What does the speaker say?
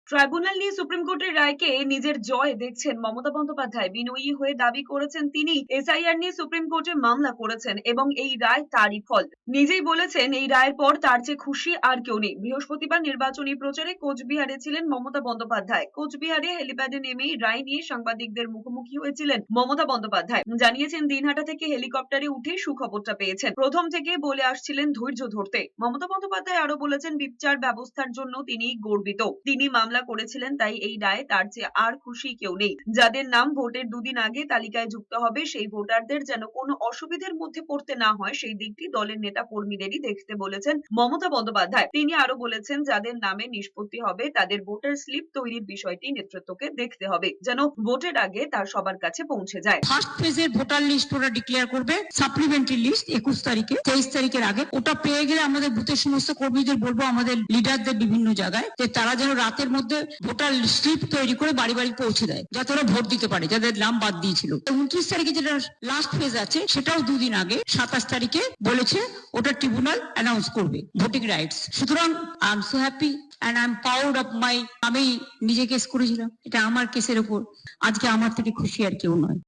Tribunal নিয়ে supreme কোর্টের রায়কে নিজের জয় দেখছেন মমতা বন্দ্যোপাধ্যায়। বিনয়ী হয়ে দাবি করেছেন তিনি এসআইআর নিয়ে সুপ্রিম কোর্টে মামলা করেছেন এবং এই রায় তারই ফল। নিজেই বলেছেন এই রায়ের পর তার চেয়ে খুশি আর কেউ নেই। বৃহস্পতিবার নির্বাচনী প্রচারে কোচবিহারে ছিলেন মমতা বন্দ্যোপাধ্যায়। কোচবিহারে হেলিপ্যাডে নেমেই রায় নিয়ে সাংবাদিকদের মুখোমুখি হয়েছিলেন মমতা বন্দ্যোপাধ্যায়। জানিয়েছেন দিনহাটা থেকে হেলিকপ্টারে উঠে সুখবরটা পেয়েছেন। প্রথম থেকে বলে আসছিলেন ধৈর্য ধরতে। মমতা বন্দ্যোপাধ্যায় আরো বলেছেন বিচার ব্যবস্থার জন্য তিনি গর্বিত। তিনি মামলা করেছিলেন, তাই এই রায়ে তার চেয়ে আর খুশি কেউ নেই। যাদের নাম ভোটের দুদিন আগে তালিকায় যুক্ত হবে সেই ভোটারদের যেন কোনো অসুবিধার মধ্যে পড়তে না হয় সেই দিকটি দলের নেতা কর্মীদেরই দেখতে বলেছেন মমতা বন্দ্যোপাধ্যায়। তিনি আরো বলেছেন যাদের নামে নিষ্পত্তি হবে তাদের ভোটার স্লিপ তৈরির বিষয়টি নেতৃত্বকে দেখতে হবে, যেন ভোটের আগে তার সবার কাছে পৌঁছে যায়। ফার্স্ট ফেজের ভোটার লিস্ট ওরা ডিক্লেয়ার করবে, সাপ্লিমেন্টারি লিস্ট 21 তারিখে, 23 তারিখের আগে। ওটা পেয়ে গেলে আমাদের বুথের সমস্ত কর্মীদের বলবো, আমাদের লিডারদের বিভিন্ন জায়গায়, যে তারা যেন রাতের মধ্যে ভোটার স্লিপ তৈরি করে বাড়ি বাড়ি পৌঁছে দেয়, যাতে ওরা ভোট দিতে পারে যাদের নাম বাদ দিয়েছিল। 29 তারিখে যেটা লাস্ট ফেজ আছে সেটাও দুদিন আগে 27 তারিখে বলেছে ওটা ট্রিব্যুনাল অ্যানাউন্স করবে ভোটিং রাইটস। সুতরাং I am so happy and I'm proud of my, আমি নিজে কেস করেছিলাম, এটা আমার কেসের উপর। আজকে আমার থেকে খুশি আর কেউ নয়।